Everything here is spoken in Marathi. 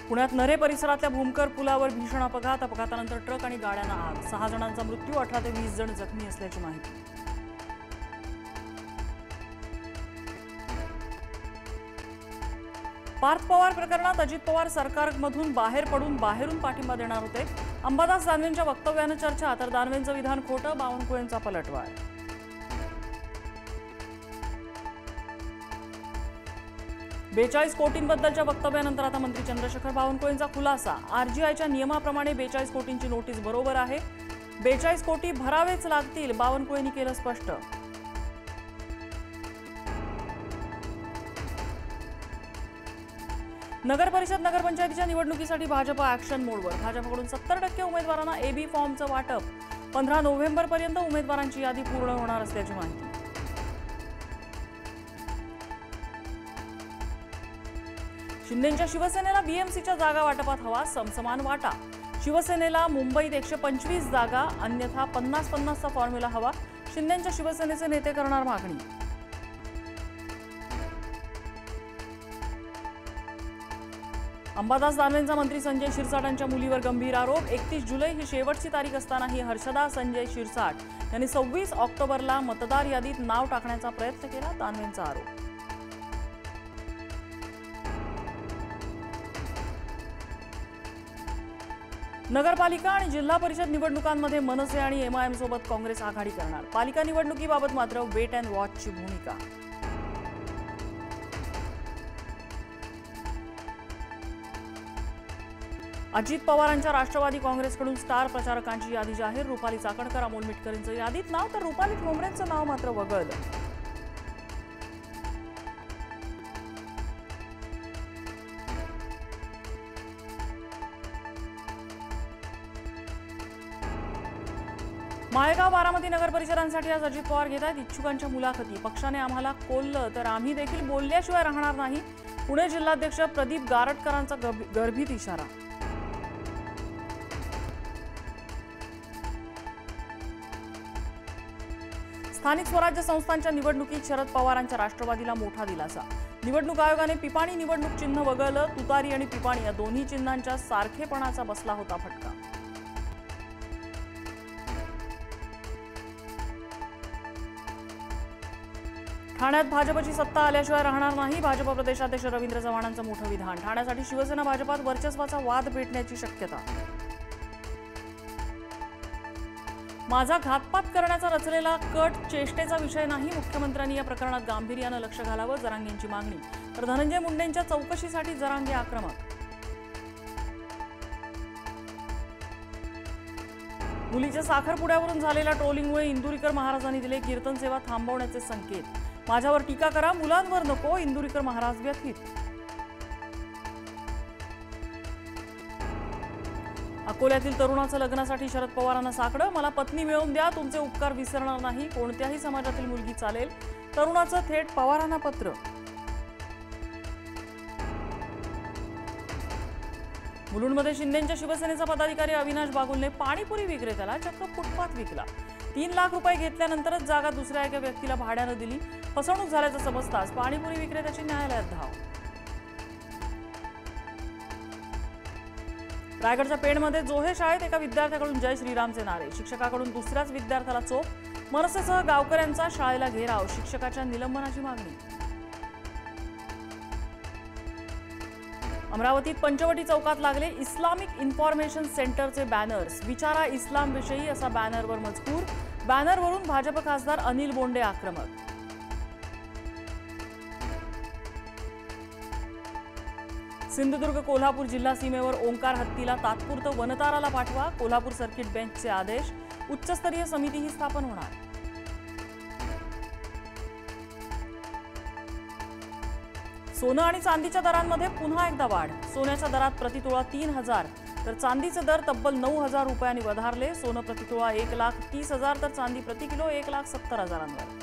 पुण्यात नरे परिसरातल्या भूमकर पुलावर भीषण अपघात, अपघातानंतर ट्रक आणि गाड्यांना आग, 6 जणांचा मृत्यू, 18 ते 20 जण जखमी असल्याची माहिती। पार्थ पवार प्रकरणात अजित पवार सरकारमधून बाहेरून पाठिंबा देणार होते। अंबादास दानवेंच्या वक्तव्यानं चर्चा, तर दानवेंचं विधान खोटं, बावनकुळेंचा पलटवार। 42 कोटींबद्दलच्या वक्तव्यानंतर आता मंत्री चंद्रशेखर बावनकुळेंचा खुलासा, आरजीआयच्या नियमाप्रमाणे 42 कोटींची नोटीस बरोबर आहे, 42 कोटी भरावेच लागतील, बावनकुळेंनी केलं स्पष्ट। नगर परिषद नगरपंचायतीच्या निवडणुकीसाठी भाजप ऍक्शन मोडवर, भाजपकडून 70% उमेदवारांना एबी फॉर्मचं वाटप, 15 नोव्हेंबरपर्यंत उमेदवारांची यादी पूर्ण होणार असल्याची माहिती। शिंदेंच्या शिवसेनेला बीएमसीच्या जागा वाटपात हवा समसमान वाटा, शिवसेनेला मुंबईत 125 जागा, अन्यथा 50-50चा फॉर्म्युला हवा, शिंदेंच्या शिवसेनेचे नेते करणार मागणी। अंबादास दानवेंचा मंत्री संजय शिरसाटांच्या मुलीवर गंभीर आरोप, 31 जुलै ही शेवटची तारीख असतानाही हर्षदा संजय शिरसाट यांनी 26 ऑक्टोबरला मतदार यादीत नाव टाकण्याचा प्रयत्न केला, दानवेंचा आरोप। नगरपालिका आणि जिल्हा परिषद निवडणुकांमध्ये मनसे आणि एमआयएम सोबत काँग्रेस आघाडी करणार, पालिका निवडणुकीबाबत मात्र वेट अँड वॉचची भूमिका। अजित पवारांच्या राष्ट्रवादी काँग्रेसकडून स्टार प्रचारकांची यादी जाहीर, रुपाली चाकणकर, अमोल मिटकरींचं यादीत नाव, तर रुपाली ठोंबरेंचं नाव मात्र वगळलं। माळेगाव बारामती नगर परिषदांसाठी आज अजित पवार घेत आहेत इच्छुकांच्या मुलाखती, पक्षाने आम्हाला कोल्लं तर आम्ही देखील बोलल्याशिवाय राहणार नाही, पुणे जिल्हाध्यक्ष प्रदीप गारटकरांचा गर्भित इशारा। स्थानिक स्वराज्य संस्थांच्या निवडणुकीत शरद पवारांच्या राष्ट्रवादीला मोठा दिलासा, निवडणूक आयोगाने पिपाणी निवडणूक चिन्ह वगळलं, तुतारी आणि पिपाणी या दोन्ही चिन्हांच्या सारखेपणाचा बसला होता फटका। ठाण्यात भाजपची सत्ता आल्याशिवाय राहणार नाही, भाजप प्रदेशाध्यक्ष रवींद्र चव्हाणांचं मोठं विधान, ठाण्यासाठी शिवसेना भाजपात वर्चस्वाचा वाद पेटण्याची शक्यता। माझा घातपात करण्याचा रचलेला कट चेष्टेचा विषय नाही, मुख्यमंत्र्यांनी या प्रकरणात गांभीर्यानं लक्ष घालावं, जरांगेंची मागणी, तर धनंजय मुंडेंच्या चौकशीसाठी जरांगे आक्रमक। मुलीच्या साखरपुड्यावरून झालेल्या ट्रोलिंगमुळे इंदुरीकर महाराजांनी दिले कीर्तन सेवा थांबवण्याचे संकेत, माझ्यावर टीका करा, मुलांवर नको, इंदुरीकर महाराज व्यथित। अकोल्यातील तरुणाचं लग्नासाठी शरद पवारांना साकडं, मला पत्नी मिळवून द्या, तुमचे उपकार विसरणार नाही, कोणत्याही समाजातील मुलगी चालेल, तरुणाचं थेट पवारांना पत्र। मुलुंडमध्ये शिंदेंच्या शिवसेनेचा पदाधिकारी अविनाश बागुलने पाणीपुरी विक्रेत्याला चक्क फुटपाथ विकला, 3 लाख रुपये घेतल्यानंतरच जागा दुसऱ्या एका व्यक्तीला भाड्यानं दिली, फसवणूक झाल्याचं समजताच पाणीपुरी विक्रेत्याची न्यायालयात धाव। रायगडच्या पेणमध्ये जोहे शाळेत एका विद्यार्थ्याकडून जय श्रीरामचे नारे, शिक्षकाकडून दुसऱ्याच विद्यार्थ्याला चोप, मनसेसह गावकऱ्यांचा शाळेला घेराव, शिक्षकाच्या निलंबनाची मागणी। अमरावतीत पंचवटी चौकात लागले इस्लामिक इन्फॉर्मेशन सेंटरचे बॅनर्स, विचारा इस्लाम विषयी असा बॅनरवर मजकूर, बॅनरवरून भाजप खासदार अनिल बोंडे आक्रमक। सिंधुदुर्ग कोल्हापूर जिल्हा सीमेवर ओंकार हत्तीला तात्पुरतं वनताराला पाठवा, कोल्हापूर सर्किट बेंचचे आदेश, उच्चस्तरीय समितीही स्थापन होणार। सोनं आणि चांदीच्या दरांमध्ये पुन्हा एकदा वाढ, सोन्याच्या दरात प्रतितोळा 3000, तर चांदीचे दर तब्बल 9000 रुपयांनी वधारले, सोनं प्रतितोळा 1,30,000 तर चांदी प्रति किलो 1,70,000